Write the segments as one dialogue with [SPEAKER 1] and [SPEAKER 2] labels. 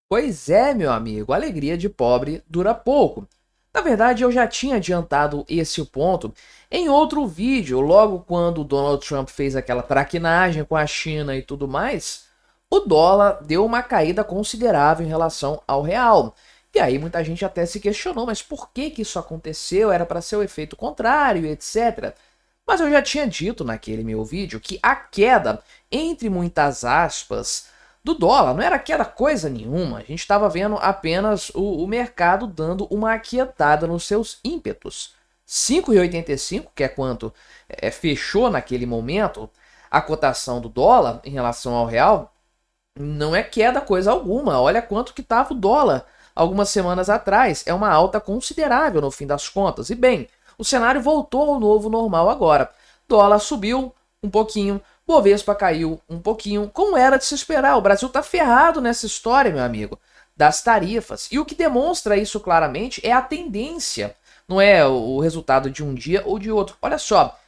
[SPEAKER 1] Pois é, meu amigo, a alegria de pobre dura pouco. Na verdade, eu já tinha adiantado esse ponto em outro vídeo, logo quando o Donald Trump fez aquela traquinagem com a China e tudo mais, o dólar deu uma caída considerável em relação ao real. E aí muita gente até se questionou, mas por que que isso aconteceu? Era para ser o efeito contrário, etc. Mas eu já tinha dito naquele meu vídeo que a queda, entre muitas aspas, do dólar não era queda coisa nenhuma. A gente estava vendo apenas o mercado dando uma aquietada nos seus ímpetos. 5,85, que é quanto fechou naquele momento a cotação do dólar em relação ao real, não é queda coisa alguma. Olha quanto que estava o dólar algumas semanas atrás. É uma alta considerável no fim das contas. E bem, o cenário voltou ao novo normal agora. Dólar subiu um pouquinho, Bovespa caiu um pouquinho, como era de se esperar. O Brasil está ferrado nessa história, meu amigo, das tarifas. E o que demonstra isso claramente é a tendência, não é o resultado de um dia ou de outro. Olha só,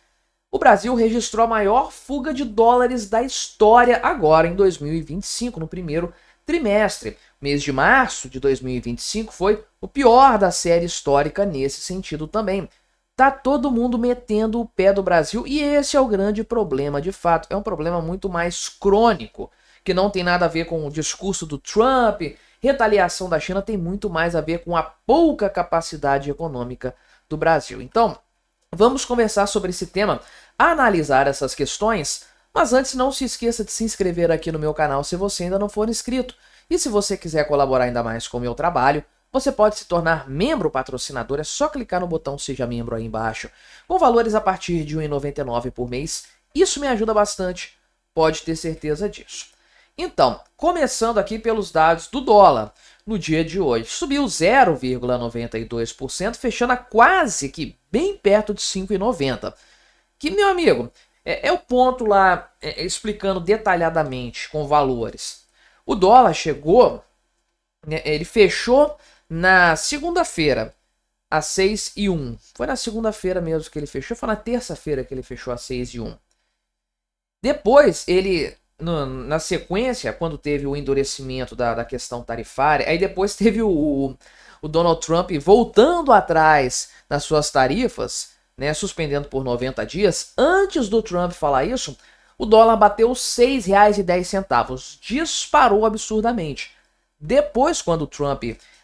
[SPEAKER 1] o Brasil registrou a maior fuga de dólares da história agora em 2025, no primeiro trimestre. Mês de março de 2025 foi o pior da série histórica nesse sentido também. Tá todo mundo metendo o pé do Brasil e esse é o grande problema, de fato. É um problema muito mais crônico, que não tem nada a ver com o discurso do Trump. Retaliação da China tem muito mais a ver com a pouca capacidade econômica do Brasil. Então, vamos conversar sobre esse tema, analisar essas questões, mas antes não se esqueça de se inscrever aqui no meu canal se você ainda não for inscrito. E se você quiser colaborar ainda mais com o meu trabalho, você pode se tornar membro patrocinador, é só clicar no botão Seja Membro aí embaixo, com valores a partir de R$ 1,99 por mês. Isso me ajuda bastante, pode ter certeza disso. Então, começando aqui pelos dados do dólar, no dia de hoje, subiu 0,92%, fechando a quase que bem perto de 5,90. Que, meu amigo, é o ponto lá explicando detalhadamente com valores. O dólar chegou, ele fechou na segunda-feira, às 6,01. Foi na segunda-feira mesmo que ele fechou, foi na terça-feira que ele fechou às 6,01. Depois, ele, na sequência, quando teve o endurecimento da questão tarifária, aí depois teve o Donald Trump voltando atrás nas suas tarifas, né, suspendendo por 90 dias. Antes do Trump falar isso, o dólar bateu R$ 6,10, disparou absurdamente. Depois, quando o Trump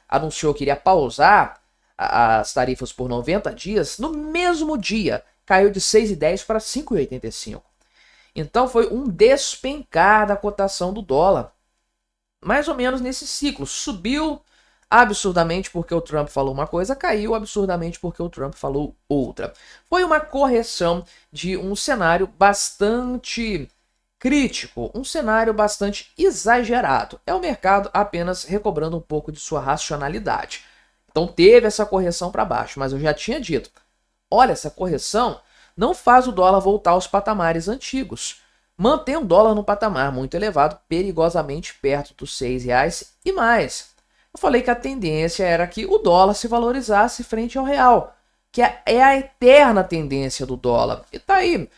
[SPEAKER 1] anunciou que iria pausar as tarifas por 90 dias, no mesmo dia caiu de 6,10 para 5,85. Então foi um despencar da cotação do dólar. Mais ou menos nesse ciclo. Subiu absurdamente porque o Trump falou uma coisa, caiu absurdamente porque o Trump falou outra. Foi uma correção de um cenário bastante crítico, um cenário bastante exagerado. É o mercado apenas recobrando um pouco de sua racionalidade. Então teve essa correção para baixo, mas eu já tinha dito, olha, essa correção não faz o dólar voltar aos patamares antigos. Mantém o dólar no patamar muito elevado, perigosamente perto dos R$ 6 e mais. Eu falei que a tendência era que o dólar se valorizasse frente ao real, que é a eterna tendência do dólar. E tá aí.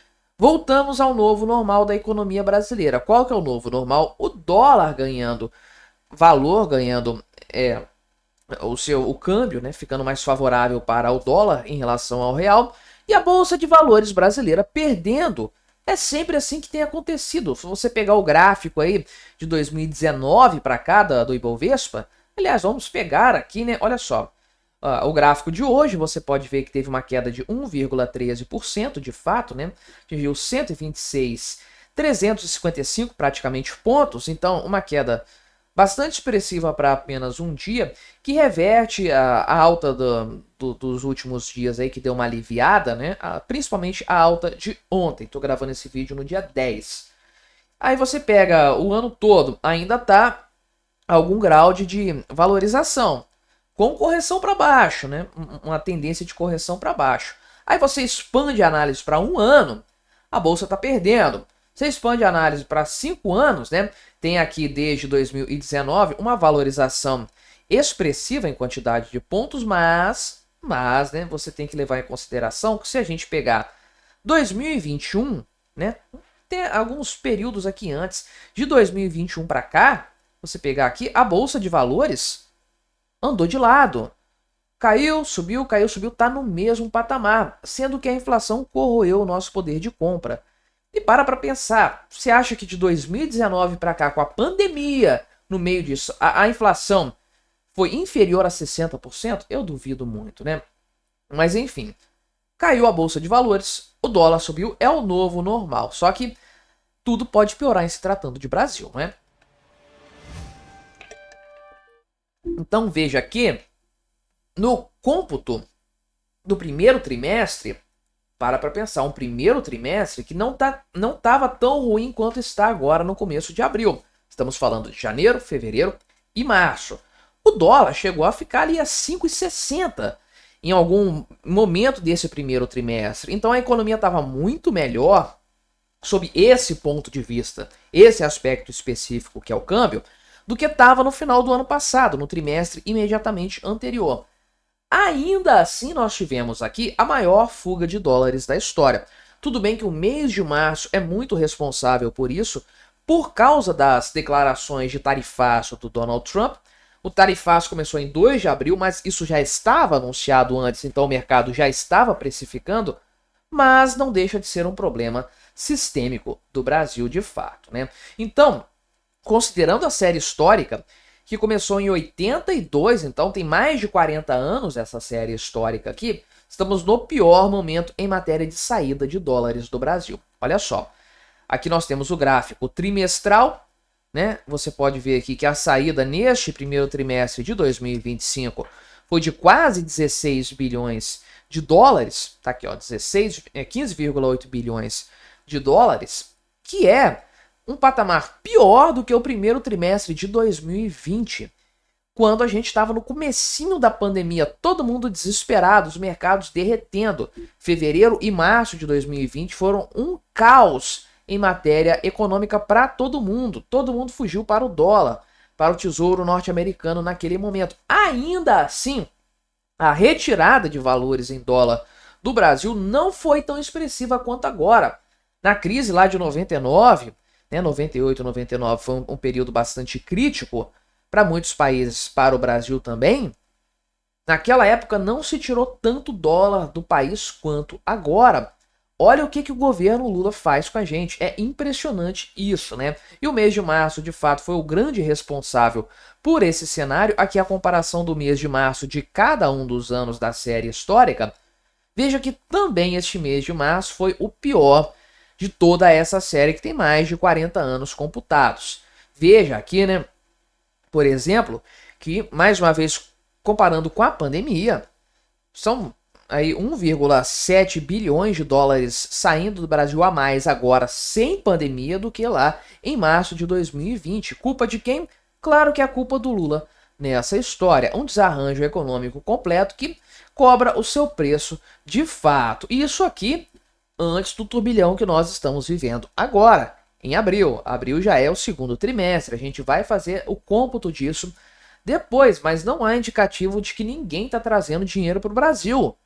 [SPEAKER 1] Voltamos ao novo normal da economia brasileira. Qual que é o novo normal? O dólar ganhando valor, ganhando o câmbio, né, ficando mais favorável para o dólar em relação ao real, e a Bolsa de Valores brasileira perdendo. É sempre assim que tem acontecido. Se você pegar o gráfico aí de 2019 para cá do Ibovespa, aliás, vamos pegar aqui, né? Olha só. O gráfico de hoje, você pode ver que teve uma queda de 1,13%, de fato, né? Atingiu 126.355 praticamente pontos, então uma queda bastante expressiva para apenas um dia, que reverte a alta dos últimos dias aí, que deu uma aliviada, né? Principalmente a alta de ontem. Estou gravando esse vídeo no dia 10. Aí você pega o ano todo, ainda está algum grau de valorização, com correção para baixo, né? Uma tendência de correção para baixo. Aí você expande a análise para um ano, a bolsa está perdendo. Você expande a análise para 5 anos, né? Tem aqui desde 2019 uma valorização expressiva em quantidade de pontos, mas né, você tem que levar em consideração que se a gente pegar 2021, né? Tem alguns períodos aqui antes, de 2021 para cá, você pegar aqui, a Bolsa de Valores andou de lado. Caiu, subiu, tá no mesmo patamar, sendo que a inflação corroeu o nosso poder de compra. E para pensar, você acha que de 2019 para cá, com a pandemia no meio disso, a inflação foi inferior a 60%? Eu duvido muito, né? Mas enfim, caiu a Bolsa de Valores, o dólar subiu, é o novo normal. Só que tudo pode piorar em se tratando de Brasil, né? Então veja que no cômputo do primeiro trimestre, para pensar, um primeiro trimestre que não estava tão ruim quanto está agora no começo de abril. Estamos falando de janeiro, fevereiro e março. O dólar chegou a ficar ali a 5,60 em algum momento desse primeiro trimestre. Então a economia estava muito melhor sob esse ponto de vista, esse aspecto específico que é o câmbio, do que estava no final do ano passado, no trimestre imediatamente anterior. Ainda assim, nós tivemos aqui a maior fuga de dólares da história. Tudo bem que o mês de março é muito responsável por isso, por causa das declarações de tarifaço do Donald Trump. O tarifaço começou em 2 de abril, mas isso já estava anunciado antes, então o mercado já estava precificando, mas não deixa de ser um problema sistêmico do Brasil de fato, né? Então, considerando a série histórica, que começou em 82, então tem mais de 40 anos essa série histórica aqui, estamos no pior momento em matéria de saída de dólares do Brasil. Olha só, aqui nós temos o gráfico trimestral, né? Você pode ver aqui que a saída neste primeiro trimestre de 2025 foi de quase 16 bilhões de dólares, tá aqui ó, 15,8 bilhões de dólares, que é um patamar pior do que o primeiro trimestre de 2020, quando a gente estava no comecinho da pandemia, todo mundo desesperado, os mercados derretendo. Fevereiro e março de 2020 foram um caos em matéria econômica para todo mundo fugiu para o dólar, para o tesouro norte-americano naquele momento. Ainda assim, a retirada de valores em dólar do Brasil não foi tão expressiva quanto agora. Na crise lá de 99, 98, 99 foi um período bastante crítico para muitos países, para o Brasil também. Naquela época não se tirou tanto dólar do país quanto agora. Olha o que o governo Lula faz com a gente. É impressionante isso, né? E o mês de março, de fato, foi o grande responsável por esse cenário. Aqui a comparação do mês de março de cada um dos anos da série histórica. Veja que também este mês de março foi o pior de toda essa série, que tem mais de 40 anos computados. Veja aqui, né, por exemplo, que, mais uma vez, comparando com a pandemia, são aí 1,7 bilhões de dólares saindo do Brasil a mais agora, sem pandemia, do que lá em março de 2020. Culpa de quem? Claro que é a culpa do Lula nessa história. Um desarranjo econômico completo que cobra o seu preço de fato. E isso aqui antes do turbilhão que nós estamos vivendo agora, em abril. Abril já é o segundo trimestre, a gente vai fazer o cômputo disso depois, mas não há indicativo de que ninguém está trazendo dinheiro para o Brasil,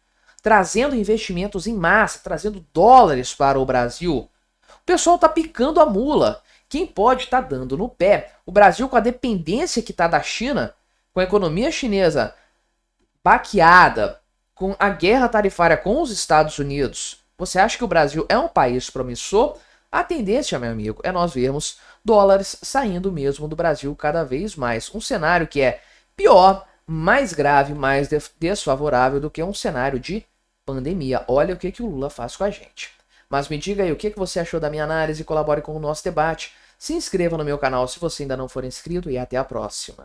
[SPEAKER 1] trazendo investimentos em massa, trazendo dólares para o Brasil. O pessoal está picando a mula. Quem pode estar dando no pé? O Brasil, com a dependência que está da China, com a economia chinesa baqueada, com a guerra tarifária com os Estados Unidos, você acha que o Brasil é um país promissor? A tendência, meu amigo, é nós vermos dólares saindo mesmo do Brasil cada vez mais. Um cenário que é pior, mais grave, mais desfavorável do que um cenário de pandemia. Olha o que o Lula faz com a gente. Mas me diga aí o que você achou da minha análise e colabore com o nosso debate. Se inscreva no meu canal se você ainda não for inscrito e até a próxima.